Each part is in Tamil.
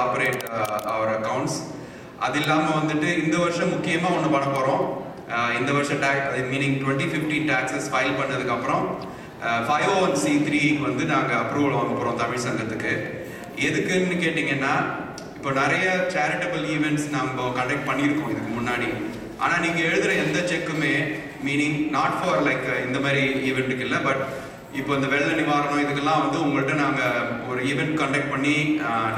ஆப்ரேட் அவர் அக்கௌண்ட்ஸ். அது இல்லாமல் வந்துட்டு இந்த வருஷம் முக்கியமாக ஒன்று பண்ண போகிறோம். இந்த வருஷம் மீனிங் 2015 டேக்ஸஸ் ஃபைல் பண்ணதுக்கப்புறம் 501(c)(3 வந்து நாங்கள் அப்ரூவல் வாங்க போகிறோம் தமிழ் சங்கத்துக்கு. எதுக்குன்னு கேட்டிங்கன்னா, இப்போ நிறைய சேரிட்டபிள் ஈவெண்ட்ஸ் நம்ம கண்டக்ட் பண்ணியிருக்கோம் இதுக்கு முன்னாடி. ஆனால் நீங்கள் எழுதுகிற எந்த செக்குமே மீனிங் நாட் ஃபார் லைக் இந்த மாதிரி ஈவெண்ட்டுக்கு இல்லை, பட் இப்போ இந்த வெள்ள நிவாரணம் இதுக்கெல்லாம் வந்து உங்கள்கிட்ட நாங்கள் ஒரு ஈவெண்ட் கண்டக்ட் பண்ணி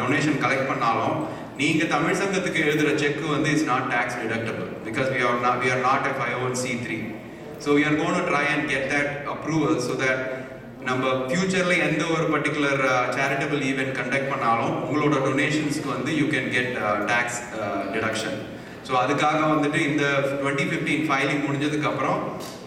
டொனேஷன் கலெக்ட் பண்ணாலும் நீங்கள் தமிழ் சங்கத்துக்கு எழுதுகிற செக்கு வந்து it's not tax deductible because we are not a 501(c)(3). So we are going to try and get that approval so that நம்ம ஃபியூச்சரில் எந்த ஒரு பர்டிகுலர் சேரிட்டபிள் ஈவெண்ட் கண்டக்ட் பண்ணாலும் உங்களோட டொனேஷன்ஸ்க்கு வந்து you can get tax deduction. So அதுக்காக வந்துட்டு இந்த 2015 ஃபைலிங் முடிஞ்சதுக்கப்புறம்,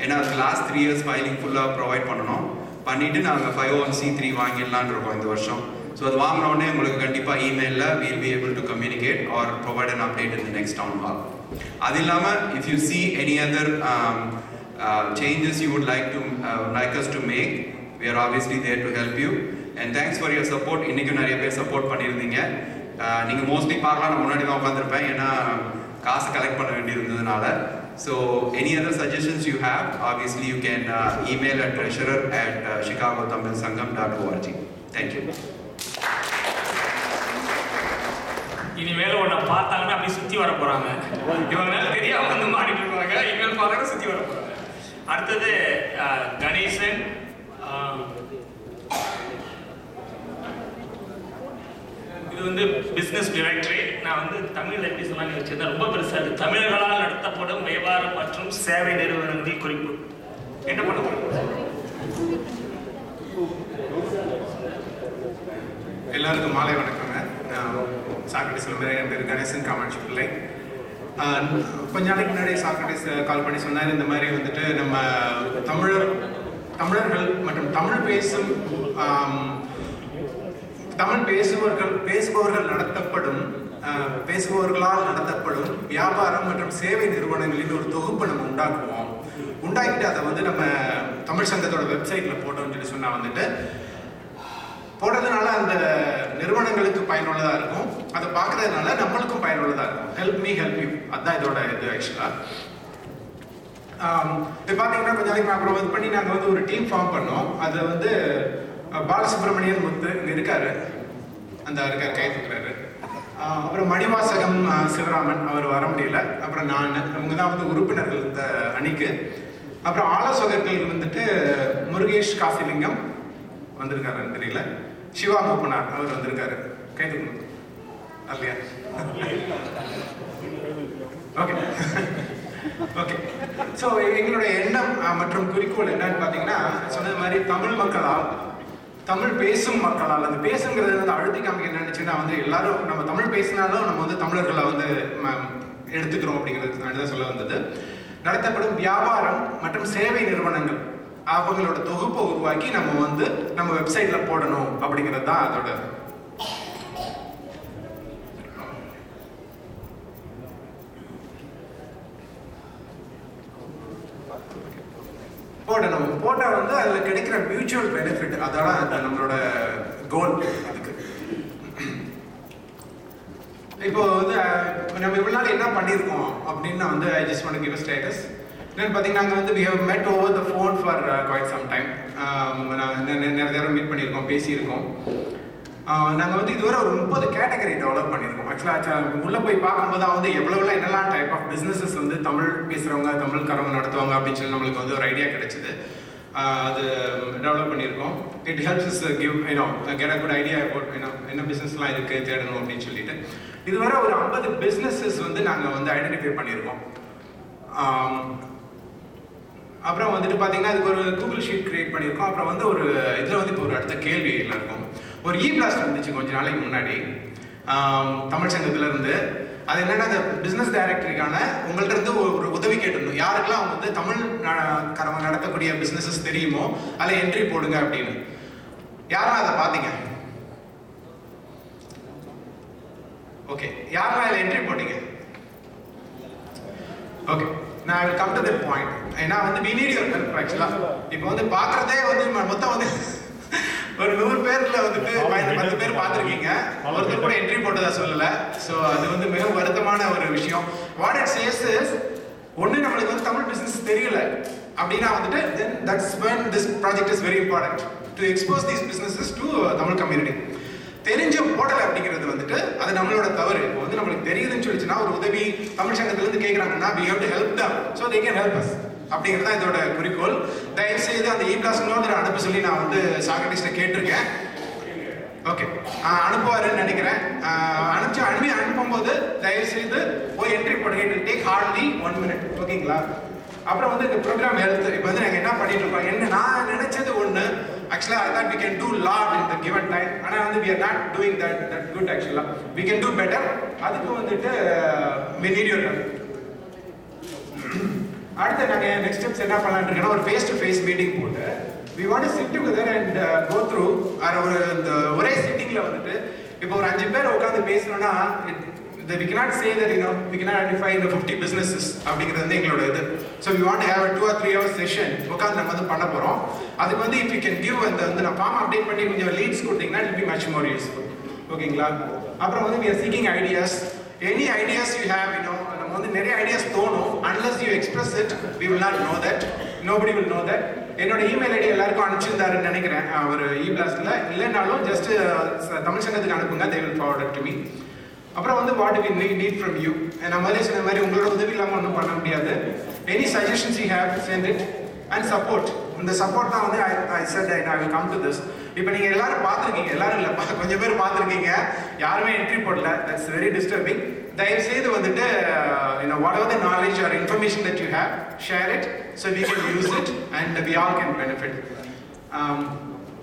ஏன்னா அதுக்கு லாஸ்ட் 3 years ஃபைலிங் ஃபுல்லாக ப்ரொவைட் பண்ணணும், பண்ணிவிட்டு நாங்கள் 501(c)(3 வாங்கிடலான்னு இருக்கோம் இந்த வருஷம். ஸோ அது வாங்கினோடனே உங்களுக்கு கண்டிப்பாக இமெயிலில் we'll be able to communicate or provide an update in the next town hall. அது இல்லாமல் if you see any other changes you would like us to make, we are obviously there to help you. And thanks for your support. இன்றைக்கும் நிறைய பேர் சப்போர்ட் பண்ணியிருந்தீங்க. நீங்கள் மோஸ்ட்லி பார்க்கலாம், நான் முன்னாடி தான் உட்காந்துருப்பேன் ஏன்னா காசு கலெக்ட் பண்ண வேண்டியிருந்ததுனால. So any other suggestions you have, obviously you can email at treasurer@chicagotamilsangam.org. Thank you. இனிமேல் உன்னை பார்த்தாங்கன்னா அப்படி சுற்றி வர போகிறாங்க. இவங்களால தெரியாம வந்து மாட்டிட்டு இருப்பாங்க. இனிமேல் பார்த்தாங்க சுற்றி வர போகிறாங்க. அடுத்தது கணேசன். இது வந்து பிஸ்னஸ் டைரக்டரி. நான் வந்து தமிழில் எப்படி சொன்னான்னு வச்சிருந்தேன், ரொம்ப பெருசாக இருக்குது. தமிழர்களால் நடத்தப்படும் வியாபாரம் மற்றும் சேவை நிறுவனங்களின் குறிப்பு. என்ன பண்ண போகிறோம்? எல்லாருக்கும் மாலை வணக்கங்க. சாக்ரட்டிஸ் என் பேர் கணேசன் காமாட்சி பிள்ளை. கொஞ்ச நாளைக்கு முன்னாடி சாக்ரட்டிஸ் கால் பண்ணி சொன்னார், இந்த மாதிரி வந்துட்டு நம்ம தமிழர்கள் மற்றும் தமிழ் பேசுபவர்களால் நடத்தப்படும் வியாபாரம் மற்றும் சேவை நிறுவனங்களின் ஒரு தொகுப்பை நம்ம உண்டாக்கிட்டு அதை வந்து நம்ம தமிழ் சங்கத்தோட வெப்சைட்ல போட்டோம்னு சொல்லி சொன்னா வந்துட்டு போடுறதுனால அந்த நிறுவனங்களுக்கு பயனுள்ளதாக இருக்கும், அதை பார்க்கறதுனால நம்மளுக்கும் பயனுள்ளதாக இருக்கும். ஹெல்ப் மீ ஹெல்ப் யூ, அதுதான் இதோட இது. ஆக்சுவலாக இப்போ பார்த்தீங்கன்னா கொஞ்ச நாளைக்கு அப்புறம் இது பண்ணி நாங்கள் வந்து ஒரு டீம் ஃபார்ம் பண்ணோம். அதில் வந்து பாலசுப்ரமணியன் முத்து இங்கே இருக்காரு, அந்த இருக்கார் கை தூக்குறாரு. அப்புறம் மணிவாசகம் சிவராமன், அவர் வர முடியல. அப்புறம் நான், அவங்க தான் வந்து உறுப்பினர்கள் இந்த அணிக்கு. அப்புறம் ஆலோசகர்கள் வந்துட்டு முருகேஷ் காசிலிங்கம் வந்திருக்காருன்னு தெரியல, சிவா மூப்பனார் அவர் வந்திருக்காரு, கை தூக்கணும் இல்லையா? Okay okay. ஸோ எங்களுடைய எண்ணம் மற்றும் குறிக்கோள் என்னன்னு பார்த்தீங்கன்னா, சொன்னது மாதிரி தமிழ் மக்களால், தமிழ் பேசும் மக்களால், அந்த பேசுங்கிறது வந்து அழுத்தி காமிக்க நினைச்சுன்னா வந்து எல்லாரும் நம்ம தமிழ் பேசினாலும் நம்ம வந்து தமிழர்களை வந்து எடுத்துக்கிறோம் அப்படிங்கிறது தான் சொல்ல வந்தது. நடத்தப்படும் வியாபாரம் மற்றும் சேவை நிறுவனங்கள் அவங்களோட தொகுப்பை உருவாக்கி நம்ம வந்து நம்ம வெப்சைட்ல போடணும் அப்படிங்கிறது தான் அதோட. போட்டா வந்து அதுல கிடைக்கிற மியூச்சுவல் பெனிஃபிட், அதான் நம்மளோட கோல். அதுக்கு இப்போ வந்து நம்ம இவ்வளவு நாள் என்ன பண்ணியிருக்கோம் அப்படின்னு நான் வந்து I just want to give a status. என்னன்னு பார்த்தீங்கன்னா, நாங்கள் வந்து we have met over the phone for quite some time. நிறைய நேரம் மீட் பண்ணியிருக்கோம், பேசியிருக்கோம். நாங்கள் வந்து இதுவரை ஒரு 30 கேட்டகரி டெவலப் பண்ணியிருக்கோம். ஆக்சுவலாக உள்ளே போய் பார்க்கும்போது தான் வந்து எவ்வளோலாம் என்னெல்லாம் டைப் ஆஃப் பிஸ்னஸஸ் வந்து தமிழ் பேசுகிறவங்க, தமிழ்காரங்க நடத்துவாங்க அப்படின்னு சொல்லி நம்மளுக்கு வந்து ஒரு ஐடியா கிடைச்சிது. அது டெவலப் பண்ணியிருக்கோம். It helps us give get a good idea about என்ன பிஸ்னஸ்லாம் இருக்குது தேடணும் அப்படின்னு சொல்லிட்டு. இதுவரை ஒரு 50 பிஸ்னஸஸ் வந்து நாங்கள் வந்து ஐடென்டிஃபை பண்ணியிருக்கோம். அப்புறம் வந்துட்டு பார்த்தீங்கன்னா அதுக்கு ஒரு கூகுள் ஷீட் கிரியேட் பண்ணியிருக்கோம். அப்புறம் வந்து ஒரு இதில் வந்து இப்போ ஒரு அடுத்த கேள்வி இருக்கும். ஒரு இ-பிளாஸ்ட் வந்துச்சு கொஞ்ச நாளைக்கு முன்னாடி தமிழ் சங்கத்துல இருந்து. அது என்னன்னா, அந்த பிஸ்னஸ் டைரக்டரிக்கான உங்கள்ட்ட இருந்து ஒரு உதவி கேட்டிருந்தோம். யாருக்கெல்லாம் அவங்க வந்து தமிழ் நடத்தக்கூடிய பிஸ்னஸஸ் தெரியுமோ அதில் என்ட்ரி போடுங்க அப்படின்னு. யாரெல்லாம் அதை பார்த்தீங்க? ஓகே, யாரெல்லாம் அதில் என்ட்ரி போட்டீங்க? ஓகே, நான் I will come to that point. ஏன்னா வந்து we need your help actually. இப்போ வந்து பார்க்குறதே வந்து மொத்தம் வந்து ஒரு 100 பேர்ல வந்துட்டு 10 பேர் பார்த்துருக்கீங்க, ஒருத்தர் கூட என்ட்ரி போட்டதா சொல்லல. ஸோ அது வந்து மிக வருத்தமான ஒரு விஷயம். வாட் இட் சேஸ் இஸ், ஒன்று நம்மளுக்கு வந்து தமிழ் பிசினஸ் தெரியல அப்படின்னா வந்துட்டு then that's when this project is very important to expose these businesses to Tamil community. தெரிஞ்ச போடலை அப்படிங்கிறது வந்துட்டு அது நம்மளோட தவறு. இப்போ வந்து நம்மளுக்கு தெரியுதுன்னு சொல்லிச்சுன்னா ஒரு உதவி தமிழ் சங்கத்திலேருந்து கேட்குறாங்கன்னா we have to help them so they can help us அப்படிங்கிறது தான் இதோட குறிக்கோள். தயவு செய்து அந்த இ-பிளாஸ்ட் அனுப்ப சொல்லி நான் வந்து சாக்ரட்டிஸ்ட கேட்டிருக்கேன். ஓகே, அனுப்புவாருன்னு நினைக்கிறேன். அனுப்பும்போது தயவு செய்து போய் என்ட்ரி போடுங்க. It take hardly 1 minute. ஓகேங்களா? அப்புறம் வந்து இந்த ப்ரோக்ராம் ஹெல்த் இப்போ வந்து நாங்கள் என்ன பண்ணிட்டு இருக்கோம், என்ன நான் நினைச்சது ஒன்று, ஆக்சுவலாக I thought we can do lot in the given time. ஆனால் வந்து we are not doing that good actually. We can do better. அதுக்கு வந்துட்டு we need your help. அடுத்து நாங்கள் நெக்ஸ்ட் ஸ்டெப்ஸ் என்ன பண்ணலான்னு இருக்கோன்னா ஒரு ஃபேஸ் டு ஃபேஸ் மீட்டிங் போட்டு we want to sit together and go through ஒரு இந்த ஒரே சிட்டிங்கில் வந்துட்டு இப்போ ஒரு 5 பேர் உட்காந்து பேசணும்னா we cannot say that we cannot identify 50 businesses அப்படிங்கிறது வந்து எங்களோட இது. So we want to have a 2 or 3 hour session உட்காந்து நம்ம வந்து பண்ண போகிறோம். அதுக்கு வந்து if we can give அந்த வந்து நான் ஃபார்ம் அப்டேட் பண்ணி கொஞ்சம் லீட்ஸ் கொடுத்தீங்கன்னா it will be much more useful. ஓகேங்களா? அப்புறம் வந்து we are seeking ideas. Any ideas you have, நம்ம வந்து நிறைய ஐடியாஸ் தோணும். Unless you express it, we will not know that. Nobody will know that. என்னோட இமெயில் ஐடி எல்லாருக்கும் அனுப்பிச்சிருந்தாருன்னு நினைக்கிறேன் ஒரு இ-பிளாஸ்ட்ல. இல்லைனாலும் ஜஸ்ட் தமிழ் சங்கத்துக்கு அனுப்புங்க, they will forward it to me. அப்புறம் வந்து what we need from you. நான் முதல்ல சொன்ன மாதிரி உங்களோட உதவி இல்லாமல் ஒன்றும் பண்ண முடியாது. Any suggestions you have, send it. And support. இந்த சப்போர்ட் தான் வந்து I said I will come to this. இப்போ நீங்கள் எல்லாரும் பார்த்துருக்கீங்க, எல்லாரும் இல்லை கொஞ்சம் பேர் பார்த்துருக்கீங்க, யாருமே என்ட்ரி போடல. That's very disturbing. தயவு செய்து வந்துட்டு whatever the knowledge or information that you have, share it so we can use it and we all can benefit.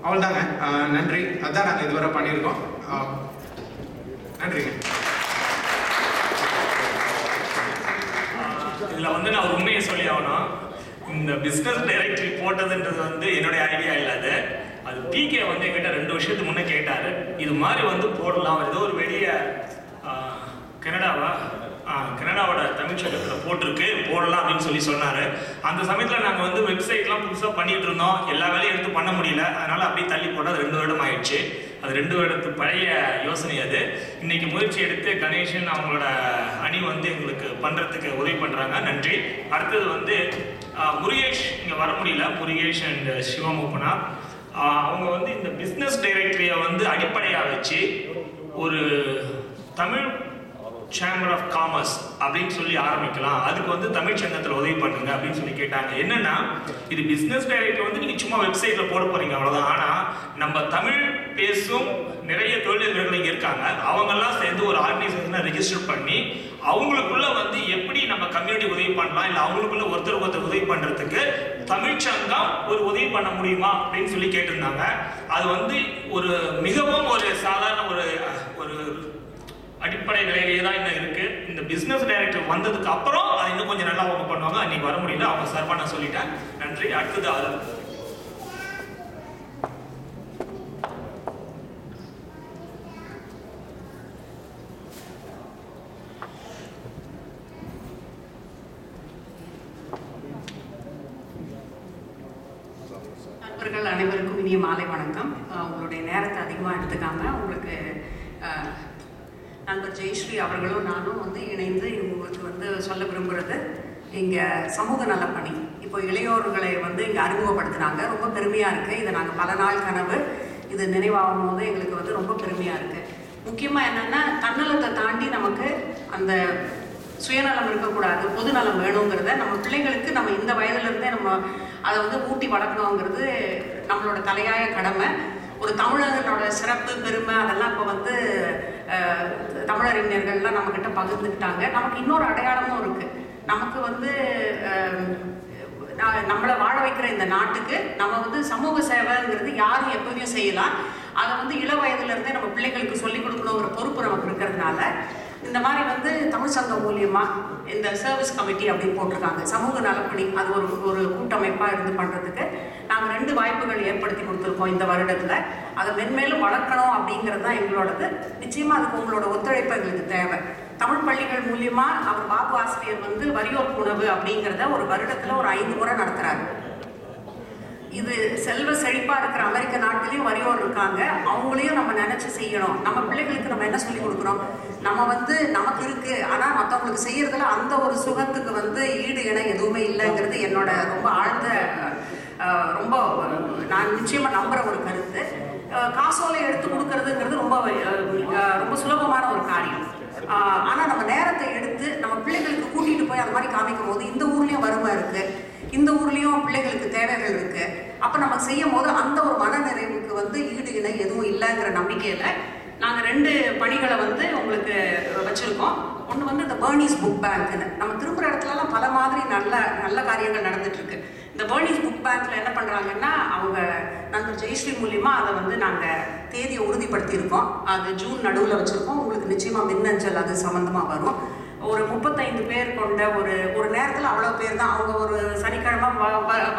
அவ்வளோதாங்க. நன்றி. அதான் நாங்கள் இதுவரை பண்ணியிருக்கோம். நன்றிங்க. இதில் வந்து நான் உண்மையை சொல்லி ஆகணும். இந்த பிஸ்னஸ் டைரக்டரி போட்டதுன்றது வந்து என்னுடைய ஐடியா இல்லாது. அது பிகே வந்து என்கிட்ட 2 வருஷத்துக்கு முன்னே கேட்டார், இது மாதிரி வந்து போடலாம், ஏதோ ஒரு வெளியே கனடாவோட தமிழ்ச்சங்கத்தில் போட்டிருக்கு, போடலாம் அப்படின்னு சொல்லி சொன்னார். அந்த சமயத்தில் நாங்கள் வந்து வெப்சைட்லாம் புதுசாக பண்ணிகிட்டு இருந்தோம், எல்லா வேலையும் எடுத்து பண்ண முடியல. அதனால் அப்படியே தள்ளி போட்டால் அது 2 வருடம் ஆயிடுச்சு. அது 2 வருடத்து பழைய யோசனை. அது இன்னைக்கு முயற்சி எடுத்து கணேசன் அவங்களோட அணி வந்து எங்களுக்கு பண்ணுறதுக்கு உதவி பண்ணுறாங்க, நன்றி. அடுத்தது வந்து முருகேஷ் இங்கே வர முடியல, முருகேஷ் அண்ட் சிவமோகனா அவங்க வந்து இந்த பிஸ்னஸ் டைரக்டரியை வந்து அடிப்படையாக வச்சு ஒரு தமிழ் சேம்பர் ஆஃப் காமர்ஸ் அப்படின்னு சொல்லி ஆரம்பிக்கலாம், அதுக்கு வந்து தமிழ் சங்கத்தில் உதவி பண்ணுங்க அப்படின்னு சொல்லி கேட்டாங்க. என்னன்னா இது பிஸ்னஸ் டைரக்டர் வந்து நீங்கள் சும்மா வெப்சைட்டில் போட போறீங்க அவ்வளோதான். ஆனால் நம்ம தமிழ் பேசும் நிறைய தொழிலதிபர்கள் இங்கே இருக்காங்க, அவங்கெல்லாம் சேர்ந்து ஒரு ஆர்கனைசேஷனை ரெஜிஸ்டர் பண்ணி அவங்களுக்குள்ள வந்து எப்படி நம்ம கம்யூனிட்டி உதவி பண்ணலாம், இல்லை அவங்களுக்குள்ள ஒருத்தர் உதவி பண்ணுறதுக்கு தமிழ்ச்சங்கம் ஒரு உதவி பண்ண முடியுமா அப்படின்னு சொல்லி கேட்டிருந்தாங்க. அது வந்து ஒரு மிகவும் ஒரு சாதாரண ஒரு அடிப்படை நிலையிலேயே தான் இன்னும் இருக்கு. இந்த பிசினஸ் டைரக்டர் வந்ததுக்கு அப்புறம் அது இன்னும் கொஞ்சம் நல்லா அவங்க பண்ணுவாங்க. அன்னைக்கு வர முடியல, அவங்க சார்பாக நான் சொல்லிட்டேன். நன்றி. அடுத்தது அருள். நண்பர்கள் அனைவருக்கும் இனிய மாலை வணக்கம். உங்களுடைய நேரத்தை அதிகமாக எடுத்துக்காம உங்களுக்கு நண்பர் ஜெயஸ்ரீ அவர்களும் நானும் வந்து இணைந்து உங்களுக்கு வந்து சொல்ல விரும்புகிறது, இங்கே சமூக நலப்பணி இப்போ இளையோர்களை வந்து இங்கே அறிமுகப்படுத்துகிறாங்க. ரொம்ப பெருமையாக இருக்குது. இதை நாங்கள் பல நாள் கனவு, இது நினைவாகும் போது எங்களுக்கு வந்து ரொம்ப பெருமையாக இருக்குது. முக்கியமாக என்னென்னா தன்னலத்தை தாண்டி நமக்கு அந்த சுயநலம் இருக்கக்கூடாது, பொதுநலம் வேணுங்கிறத நம்ம பிள்ளைங்களுக்கு நம்ம இந்த வயதுலேருந்தே நம்ம அதை வந்து ஊட்டி வளர்க்கணுங்கிறது நம்மளோட தலையாய கடமை. ஒரு தமிழர்களோட சிறப்பு பெருமை அதெல்லாம் இப்போ வந்து தமிழறிஞர்கள்லாம் நம்மக்கிட்ட பகிர்ந்துக்கிட்டாங்க. நமக்கு இன்னொரு அடையாளமும் இருக்குது. நமக்கு வந்து நம்மளை வாழ வைக்கிற இந்த நாட்டுக்கு நம்ம வந்து சமூக சேவைங்கிறது யாரும் எப்போதையும் செய்யலாம். அதை வந்து இள வயதுலேருந்தே நம்ம பிள்ளைங்களுக்கு சொல்லிக் கொடுக்கணுங்கிற பொறுப்பு நமக்கு இருக்கிறதுனால இந்த மாதிரி வந்து தமிழ் சங்கம் மூலியமாக இந்த சர்வீஸ் கமிட்டி அப்படின்னு போட்டிருக்காங்க, சமூக நலப்பணி. அது ஒரு கூட்டமைப்பாக இருந்து பண்ணுறதுக்கு நாங்கள் 2 வாய்ப்புகள் ஏற்படுத்தி கொடுத்துருக்கோம் இந்த வருடத்தில். அதை மென்மேலும் வளர்க்கணும் அப்படிங்கிறது தான் எங்களோடது. நிச்சயமாக அதுக்கு உங்களோட ஒத்துழைப்பு எங்களுக்கு தேவை. தமிழ் பள்ளிகள் மூலியமாக அவர் பாபு ஆசிரியர் வந்து வரியோர் உணவு அப்படிங்கிறத ஒரு வருடத்தில் ஒரு 5 முறை நடத்துகிறாரு. இது செல்வ செழிப்பா இருக்கிற அமெரிக்க நாட்டிலையும் வறியோர் இருக்காங்க, அவங்களையும் நம்ம நினைச்சு செய்யணும். நம்ம பிள்ளைகளுக்கு நம்ம என்ன சொல்லி கொடுக்குறோம், நம்ம வந்து நமக்கு இருக்கு, ஆனா மற்றவங்களுக்கு செய்யறதுல அந்த ஒரு சுகத்துக்கு வந்து ஈடு இணை எதுவுமே இல்லைங்கிறது என்னோட ரொம்ப ஆழ்ந்த ரொம்ப நான் நிச்சயமா நம்புற ஒரு கருத்து. காசோலை எடுத்து கொடுக்கறதுங்கிறது ரொம்ப ரொம்ப சுலபமான ஒரு காரியம். ஆனா நம்ம நேரத்தை எடுத்து நம்ம பிள்ளைகளுக்கு கூட்டிட்டு போய் அந்த மாதிரி காமிக்கும் போது இந்த ஊர்லயும் வறுமை இருக்கு, இந்த ஊர்லயும் பிள்ளைகளுக்கு தேவைகள் இருக்கு, அப்ப நம்ம செய்யும் போது அந்த ஒரு மன நிறைவுக்கு வந்து ஈடு இணை எதுவும் இல்லைங்கிற நம்பிக்கையில நாங்க 2 பணிகளை வந்து உங்களுக்கு வச்சிருக்கோம். ஒன்று வந்து இந்த பர்னிஸ் புக் பேங்க்னு, நம்ம திரும்புற இடத்துலலாம் பல மாதிரி நல்ல நல்ல காரியங்கள் நடந்துட்டு இருக்கு. இந்த பர்னிஸ் புக் பேங்க்ல என்ன பண்றாங்கன்னா, அவங்க நண்பர் ஜெயஸ்ரீ மூலியமா அதை வந்து நாங்க தேதியை உறுதிப்படுத்தி இருக்கோம். அது ஜூன் நடுவில் வச்சிருக்கோம். உங்களுக்கு நிச்சயமா மின்னஞ்சல் அது சம்பந்தமா வரும். ஒரு 35 பேர் கொண்ட ஒரு நேரத்தில் அவ்வளோ பேர் தான். அவங்க ஒரு சனிக்கிழமை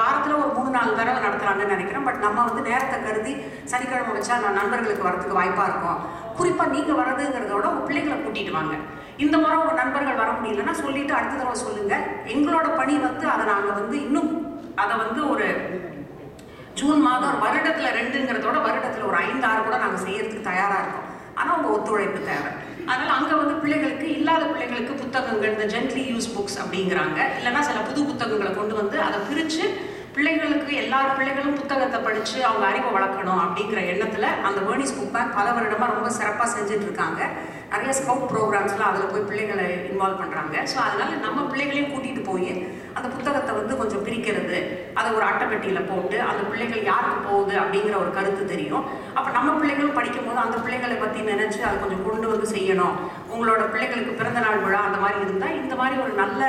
வாரத்தில் ஒரு 3-4 தடவை நடத்துகிறாங்கன்னு நினைக்கிறேன். பட் நம்ம வந்து நேரத்தை கருதி சனிக்கிழமை வச்சா நண்பர்களுக்கு வரதுக்கு வாய்ப்பாக இருக்கும். குறிப்பாக நீங்கள் வர்றதுங்கிறதோட உங்கள் பிள்ளைகளை கூட்டிகிட்டு வாங்க. இந்த முறை உங்கள் நண்பர்கள் வர முடியலன்னா சொல்லிட்டு அடுத்த தடவை சொல்லுங்கள். எங்களோட பணி வந்து அதை நாங்கள் வந்து இன்னும் அதை வந்து ஒரு ஜூன் மாதம் வருடத்தில் 2ங்கிறதோட வருடத்தில் ஒரு 5-6 கூட நாங்கள் செய்யறதுக்கு தயாராக இருக்கோம். ஆனால் உங்கள் ஒத்துழைப்பு தேவை. அதனால் அங்கே வந்து பிள்ளைகளுக்கு இல்லாத பிள்ளைகளுக்கு புத்தகங்கள், இந்த ஜென்ட்லி யூஸ் புக்ஸ் அப்படிங்கிறாங்க, இல்லைன்னா சில புது புத்தகங்களை கொண்டு வந்து அதை பிரித்து பிள்ளைகளுக்கு எல்லா பிள்ளைகளும் புத்தகத்தை படித்து அவங்க அறிவை வளர்க்கணும் அப்படிங்கிற எண்ணத்தில் அந்த பர்னிஸ் புக் பேங்க் பல வருடமாக ரொம்ப சிறப்பாக செஞ்சுட்டு இருக்காங்க. நிறைய ஸ்கவுட் ப்ரோக்ராம்ஸ்லாம் அதில் போய் பிள்ளைகளை இன்வால்வ் பண்ணுறாங்க. ஸோ அதனால் நம்ம பிள்ளைகளையும் கூட்டிகிட்டு போய் அந்த புத்தகத்தை வந்து கொஞ்சம் பிரிக்கிறது, அதை ஒரு அட்டைப்பெட்டியில் போட்டு அந்த பிள்ளைகள் யாருக்கு போகுது அப்படிங்கிற ஒரு கருத்து தெரியும். அப்போ நம்ம பிள்ளைகளும் படிக்கும் போது அந்த பிள்ளைகளை பற்றி நினச்சி அதை கொஞ்சம் கொண்டு வந்து செய்யணும். உங்களோட பிள்ளைகளுக்கு பிறந்தநாள் விழா அந்த மாதிரி இருந்தால் இந்த மாதிரி ஒரு நல்ல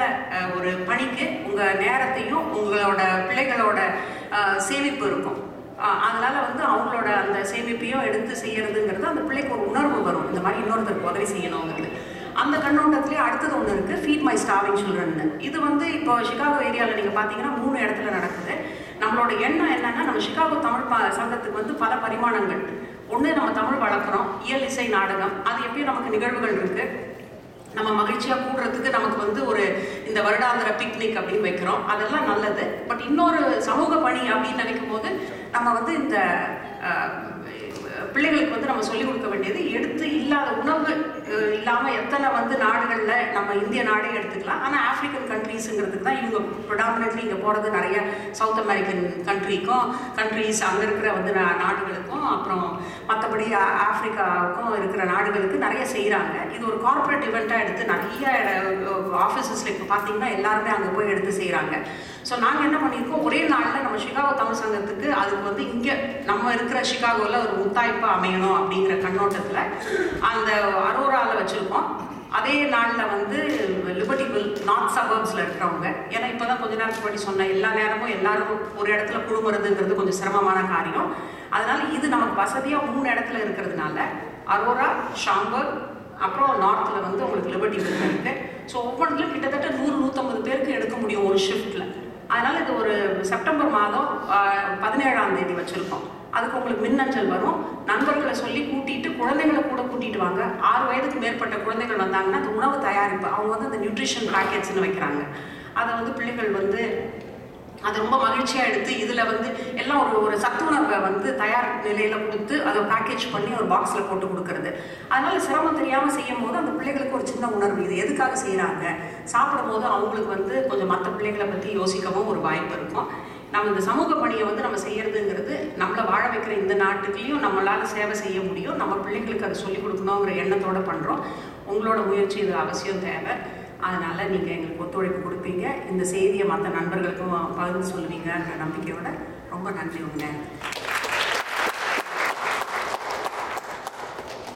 ஒரு பணிக்கு உங்கள் நேரத்தையும் உங்களோட பிள்ளைகளோட சேமிப்பு இருக்கும். அதனால வந்து அவங்களோட அந்த சேமிப்பையும் எடுத்து செய்யறதுங்கிறது அந்த பிள்ளைக்கு ஒரு உணர்வு வரும், இந்த மாதிரி இன்னொருத்தருக்கு உதவி செய்யணுங்கிறது. அந்த கண்ணோட்டத்திலே அடுத்தது ஒன்று இருக்குது, ஃபீட் மை ஸ்டார்விங் சில்ட்ரன். இது வந்து இப்போ சிகாகோ ஏரியாவில் நீங்கள் பார்த்தீங்கன்னா 3 இடத்துல நடக்குது. நம்மளோட எண்ணம் என்னன்னா, நம்ம சிகாகோ தமிழ் சங்கத்துக்கு வந்து பல பரிமாணங்கள். ஒன்று, நம்ம தமிழ் வளர்க்குறோம், இயல் இசை நாடகம், அது எப்பயும் நமக்கு நிகழ்வுகள் இருக்குது. நம்ம மகிழ்ச்சியாக கூடுறதுக்கு நமக்கு வந்து ஒரு இந்த வருடாந்திர பிக்னிக் அப்படின்னு வைக்கிறோம், அதெல்லாம் நல்லது. பட் இன்னொரு சமூக பணி அப்படின்னு நினைக்கும் போது நம்ம வந்து இந்த பிள்ளைகளுக்கு வந்து நம்ம சொல்லிக் கொடுக்க வேண்டியது, எடுத்து இல்லாத உணவு இல்லாமல் எத்தனை வந்து நாடுகளில் நம்ம இந்திய நாடே எடுத்துக்கலாம். ஆனால் ஆஃப்ரிக்கன் கண்ட்ரீஸுங்கிறதுக்கு தான் இவங்க ப்ரொடாமினெட்லி இங்கே போகிறது. நிறைய சவுத் அமெரிக்கன் கண்ட்ரீஸ் அங்கே இருக்கிற வந்து நாடுகளுக்கும், அப்புறம் மற்றபடி ஆஃப்ரிக்காவுக்கும் இருக்கிற நாடுகளுக்கு நிறைய செய்கிறாங்க. இது ஒரு கார்பரேட் இவெண்ட்டாக எடுத்து நிறைய ஆஃபீஸஸில் இப்போ பார்த்தீங்கன்னா எல்லாருமே அங்கே போய் எடுத்து செய்கிறாங்க. ஸோ நாங்கள் என்ன பண்ணியிருக்கோம், ஒரே நாளில் நம்ம சிகாகோ தமிழ் சங்கத்துக்கு அதுக்கு வந்து இங்கே நம்ம இருக்கிற சிகாகோவில் ஒரு முத்தாய்ப்பாக அமையணும் அப்படிங்கிற கண்ணோட்டத்தில் அந்த அரோராவில் வச்சுருக்கோம். அதே நாளில் வந்து லிபர்ட்டிவில் நார்த் சபர்ப்ஸில் இருக்கிறவங்க, ஏன்னா இப்போ தான் கொஞ்ச நேரத்துக்கு முன்னாடி சொன்னேன், எல்லா நேரமும் எல்லாரும் ஒரு இடத்துல குழுமுறதுங்கிறது கொஞ்சம் சிரமமான காரியம். அதனால் இது நமக்கு வசதியாக 3 இடத்துல இருக்கிறதுனால அரோரா, ஷாம்பர்க், அப்புறம் நார்த்தில் வந்து உங்களுக்கு லிபர்ட்டிவில் இருக்குது. ஸோ ஒவ்வொன்றிலும் கிட்டத்தட்ட 100-150 பேருக்கு எடுக்க முடியும் ஒரு ஷிஃப்ட்டில். அதனால் இது ஒரு செப்டம்பர் மாதம் 17ஆம் தேதி வச்சுருக்கோம். அதுக்கு உங்களுக்கு மின்னஞ்சல் வரும். நண்பர்களை சொல்லி கூட்டிகிட்டு குழந்தைகளை கூட கூட்டிகிட்டு வாங்க. 6 வயதுக்கு மேற்பட்ட குழந்தைகள் வந்தாங்கன்னா அந்த உணவு தயாரிப்பு அவங்க வந்து அந்த நியூட்ரிஷன் பேக்கேஜ்னு வைக்கிறாங்க. அதை வந்து பிள்ளைகள் வந்து அது ரொம்ப மகிழ்ச்சியாக எடுத்து இதில் வந்து எல்லாம் ஒரு சத்துணவை வந்து தயார் நிலையில் கொடுத்து அதை பேக்கேஜ் பண்ணி ஒரு பாக்ஸில் போட்டு கொடுக்கறது. அதனால் சிரமம் தெரியாமல் செய்யும் போது அந்த பிள்ளைகளுக்கு ஒரு சின்ன உணர்வு, இது எதுக்காக செய்கிறாங்க, சாப்பிடும் போது அவங்களுக்கு வந்து கொஞ்சம் மற்ற பிள்ளைகளை பற்றி யோசிக்கவும் ஒரு வாய்ப்பு இருக்கும். நம்ம இந்த சமூக பணியை வந்து நம்ம செய்யறதுங்கிறது நம்மளை வாழ வைக்கிற இந்த நாட்டுக்குலேயும் நம்மளால் சேவை செய்ய முடியும். நம்ம பிள்ளைங்களுக்கு அதை சொல்லிக் கொடுக்கணுங்கிற எண்ணத்தோடு பண்ணுறோம். உங்களோட முயற்சி இது அவசியம் தேவை. அதனால் நீங்கள் எங்களுக்கு ஒத்துழைப்பு கொடுப்பீங்க, இந்த செய்தியை மற்ற நண்பர்களுக்கும் பகிர்ந்து சொல்லுவீங்கன்ற நம்பிக்கையோட ரொம்ப நன்றி. உங்க நேரம்